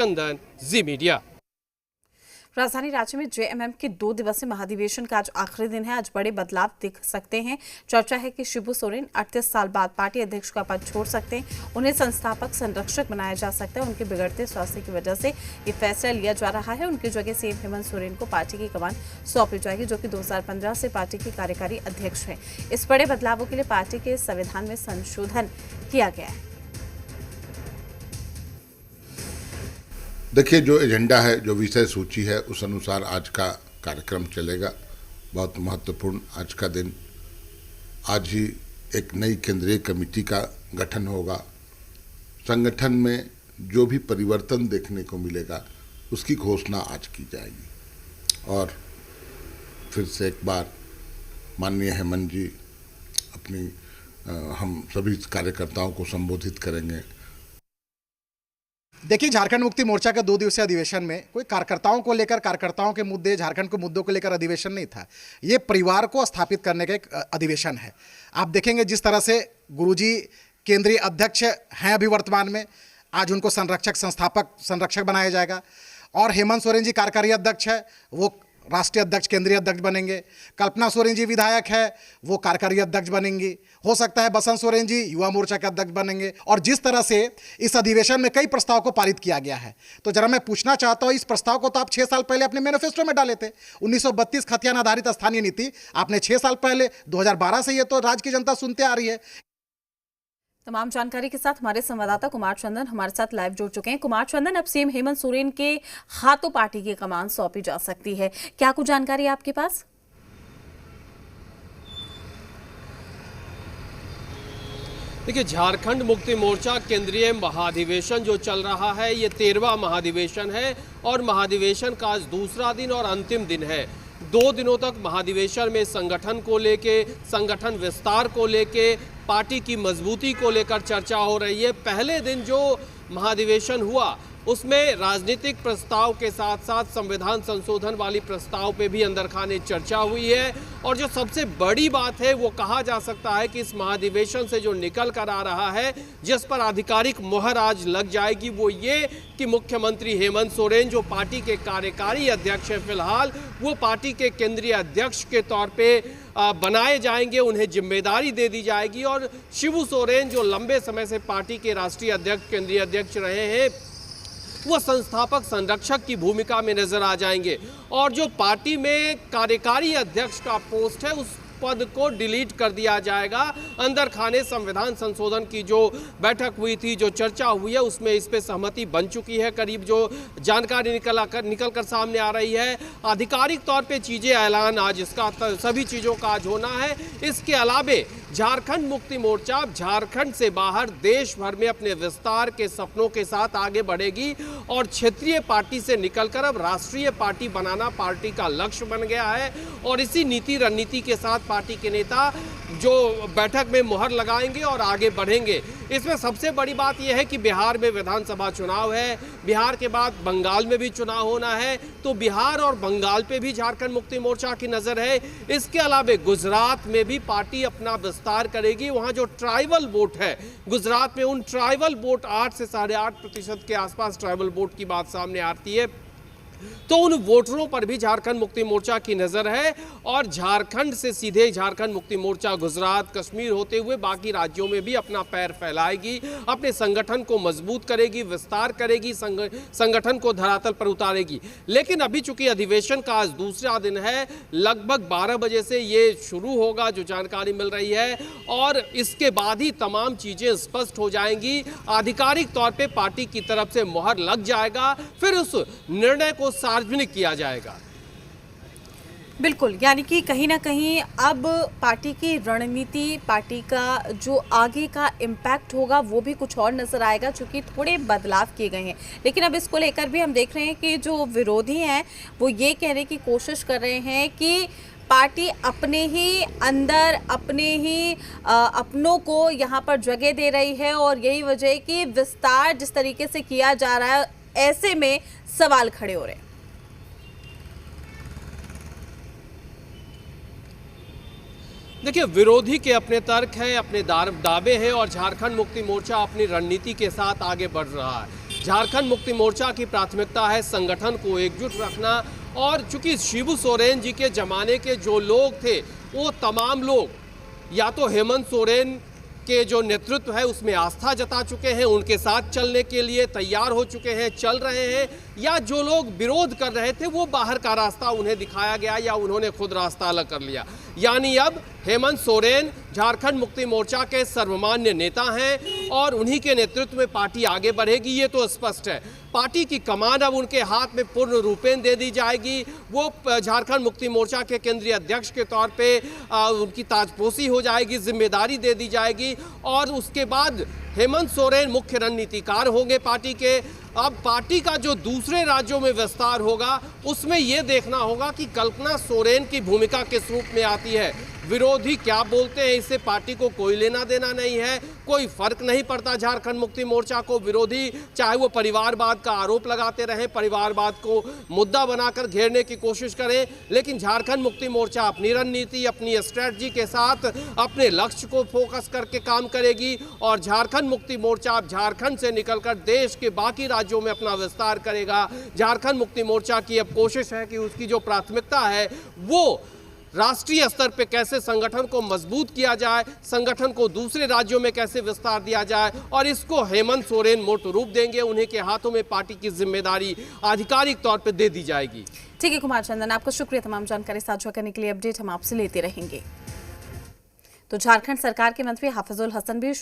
चंदन, जी media. राजधानी रांची में JMM के 2 दिवसीय महाधिवेशन का आज आखिरी दिन है। आज बड़े बदलाव दिख सकते हैं। चर्चा है कि शिबू सोरेन 38 साल बाद पार्टी अध्यक्ष का पद छोड़ सकते हैं। उन्हें संस्थापक संरक्षक बनाया जा सकता है। उनके बिगड़ते स्वास्थ्य की वजह से ये फैसला लिया जा रहा है। उनकी जगह सीएम हेमंत सोरेन को पार्टी की कमान सौंपी जाएगी, जो कि 2015 से पार्टी के कार्यकारी अध्यक्ष हैं। इस बड़े बदलावों के लिए पार्टी के संविधान में संशोधन किया गया है। देखिए, जो एजेंडा है, जो विषय सूची है, उस अनुसार आज का कार्यक्रम चलेगा। बहुत महत्वपूर्ण आज का दिन। आज ही एक नई केंद्रीय कमेटी का गठन होगा। संगठन में जो भी परिवर्तन देखने को मिलेगा उसकी घोषणा आज की जाएगी। और फिर से एक बार माननीय हेमंत जी अपनी हम सभी कार्यकर्ताओं को संबोधित करेंगे। देखिए, झारखंड मुक्ति मोर्चा के 2 दिवसीय अधिवेशन में कोई कार्यकर्ताओं को लेकर, कार्यकर्ताओं के मुद्दे, झारखंड के मुद्दों को लेकर अधिवेशन नहीं था। ये परिवार को स्थापित करने का एक अधिवेशन है। आप देखेंगे जिस तरह से गुरुजी केंद्रीय अध्यक्ष हैं अभी वर्तमान में, आज उनको संस्थापक संरक्षक बनाया जाएगा। और हेमंत सोरेन जी कार्यकारी अध्यक्ष है, वो राष्ट्रीय अध्यक्ष, केंद्रीय अध्यक्ष बनेंगे। कल्पना सोरेन जी विधायक है, वो कार्यकारी अध्यक्ष बनेंगी। हो सकता है बसंत सोरेन जी युवा मोर्चा के अध्यक्ष बनेंगे। और जिस तरह से इस अधिवेशन में कई प्रस्ताव को पारित किया गया है, तो जरा मैं पूछना चाहता हूं, इस प्रस्ताव को तो आप 6 साल पहले अपने मैनिफेस्टो में डाले थे। 1932 खतियान आधारित स्थानीय नीति आपने 6 साल पहले 2012 से ये तो राज्य की जनता सुनते आ रही है। तमाम जानकारी के साथ हमारे संवाददाता कुमार चंदन हमारे साथ लाइव जुड़ चुके हैं। कुमार चंदन, अब सीएम हेमंत सोरेन के हाथों पार्टी की कमान सौंपी जा सकती है, क्या कुछ जानकारी है आपके पास? देखिए, झारखंड मुक्ति मोर्चा केंद्रीय महाधिवेशन जो चल रहा है, ये 13वां महाधिवेशन है और महाधिवेशन का आज दूसरा दिन और अंतिम दिन है। 2 दिनों तक महाधिवेशन में संगठन को लेके, संगठन विस्तार को लेके, पार्टी की मजबूती को लेकर चर्चा हो रही है। पहले दिन जो महाधिवेशन हुआ उसमें राजनीतिक प्रस्ताव के साथ साथ संविधान संशोधन वाली प्रस्ताव पे भी अंदर खाने चर्चा हुई है। और जो सबसे बड़ी बात है वो कहा जा सकता है कि इस महाधिवेशन से जो निकल कर आ रहा है, जिस पर आधिकारिक मुहर आज लग जाएगी, वो ये कि मुख्यमंत्री हेमंत सोरेन जो पार्टी के कार्यकारी अध्यक्ष हैं फिलहाल, वो पार्टी के केंद्रीय अध्यक्ष के तौर पे बनाए जाएंगे। उन्हें जिम्मेदारी दे दी जाएगी। और शिबू सोरेन जो लंबे समय से पार्टी के राष्ट्रीय अध्यक्ष, केंद्रीय अध्यक्ष रहे हैं, वो संस्थापक संरक्षक की भूमिका में नजर आ जाएंगे। और जो पार्टी में कार्यकारी अध्यक्ष का पोस्ट है, उस पद को डिलीट कर दिया जाएगा। अंदर खाने संविधान संशोधन की जो बैठक हुई थी, जो चर्चा हुई है, उसमें इस पे सहमति बन चुकी है। करीब जो जानकारी निकल कर सामने आ रही है, आधिकारिक तौर पे चीजें ऐलान आज इसका सभी चीजों का आज होना है। इसके अलावे झारखंड मुक्ति मोर्चा झारखंड से बाहर देश भर में अपने विस्तार के सपनों के साथ आगे बढ़ेगी और क्षेत्रीय पार्टी से निकलकर अब राष्ट्रीय पार्टी बनाना पार्टी का लक्ष्य बन गया है। और इसी नीति रणनीति के साथ पार्टी के नेता जो बैठक में मुहर लगाएंगे और आगे बढ़ेंगे। इसमें सबसे बड़ी बात यह है कि बिहार में विधानसभा चुनाव है, बिहार के बाद बंगाल में भी चुनाव होना है, तो बिहार और बंगाल पे भी झारखंड मुक्ति मोर्चा की नजर है। इसके अलावा गुजरात में भी पार्टी अपना विस्तार करेगी। वहां जो ट्राइबल वोट है, गुजरात में उन ट्राइबल वोट 8 से 8.5% के आसपास ट्राइबल वोट की बात सामने आती है, तो उन वोटरों पर भी झारखंड मुक्ति मोर्चा की नजर है। और झारखंड से सीधे झारखंड मुक्ति मोर्चा गुजरात, कश्मीर होते हुए बाकी राज्यों में भी अपना पैर फैलाएगी, अपने संगठन को मजबूत करेगी, विस्तार करेगी, संगठन को धरातल पर उतारेगी। लेकिन अभी चूंकि अधिवेशन का आज दूसरा दिन है, लगभग 12 बजे से ये शुरू होगा, जो जानकारी मिल रही है, और इसके बाद ही तमाम चीजें स्पष्ट हो जाएंगी। आधिकारिक तौर पर पार्टी की तरफ से मुहर लग जाएगा, फिर उस निर्णय को सार्वजनिक किया जाएगा। बिल्कुल, यानी कि कहीं ना कहीं अब पार्टी की रणनीति, पार्टी का जो आगे का इम्पैक्ट होगा वो भी कुछ और नजर आएगा, क्योंकि थोड़े बदलाव किए गए हैं। लेकिन अब इसको लेकर भी हम देख रहे हैं कि जो विरोधी हैं वो ये कहने की कोशिश कर रहे हैं कि पार्टी अपने ही अंदर, अपने ही अपनों को यहाँ पर जगह दे रही है, और यही वजह है कि विस्तार जिस तरीके से किया जा रहा है, ऐसे में सवाल खड़े हो रहे हैं। देखिए, विरोधी के अपने तर्क हैं, अपने दावे हैं, और झारखंड मुक्ति मोर्चा अपनी रणनीति के साथ आगे बढ़ रहा है। झारखंड मुक्ति मोर्चा की प्राथमिकता है संगठन को एकजुट रखना, और चूंकि शिबू सोरेन जी के जमाने के जो लोग थे वो तमाम लोग या तो हेमंत सोरेन के जो नेतृत्व है उसमें आस्था जता चुके हैं, उनके साथ चलने के लिए तैयार हो चुके हैं, चल रहे हैं, या जो लोग विरोध कर रहे थे वो बाहर का रास्ता उन्हें दिखाया गया या उन्होंने खुद रास्ता अलग कर लिया। यानी अब हेमंत सोरेन झारखंड मुक्ति मोर्चा के सर्वमान्य नेता हैं और उन्हीं के नेतृत्व में पार्टी आगे बढ़ेगी, ये तो स्पष्ट है। पार्टी की कमान अब उनके हाथ में पूर्ण रूपेण दे दी जाएगी। वो झारखंड मुक्ति मोर्चा के केंद्रीय अध्यक्ष के तौर पे उनकी ताजपोशी हो जाएगी, जिम्मेदारी दे दी जाएगी, और उसके बाद हेमंत सोरेन मुख्य रणनीतिकार होंगे पार्टी के। अब पार्टी का जो दूसरे राज्यों में विस्तार होगा उसमें यह देखना होगा कि कल्पना सोरेन की भूमिका किस रूप में आती है। विरोधी क्या बोलते हैं इससे पार्टी को कोई लेना देना नहीं है, कोई फर्क नहीं पड़ता झारखंड मुक्ति मोर्चा को। विरोधी चाहे वो परिवारवाद का आरोप लगाते रहें, परिवारवाद को मुद्दा बनाकर घेरने की कोशिश करें, लेकिन झारखंड मुक्ति मोर्चा अपनी रणनीति, अपनी स्ट्रेटजी के साथ अपने लक्ष्य को फोकस करके काम करेगी, और झारखंड मुक्ति मोर्चा अब झारखंड से निकलकर देश के बाकी राज्यों में अपना विस्तार करेगा। झारखंड मुक्ति मोर्चा की अब कोशिश है कि उसकी जो प्राथमिकता है वो राष्ट्रीय स्तर पे कैसे संगठन को मजबूत किया जाए, संगठन को दूसरे राज्यों में कैसे विस्तार दिया जाए, और इसको हेमंत सोरेन मूर्त रूप देंगे। उन्हीं के हाथों में पार्टी की जिम्मेदारी आधिकारिक तौर पे दे दी जाएगी। ठीक है कुमार चंदन, आपका शुक्रिया तमाम जानकारी साझा करने के लिए। अपडेट हम आपसे लेते रहेंगे। तो झारखंड सरकार के मंत्री हाफिजुल हसन भी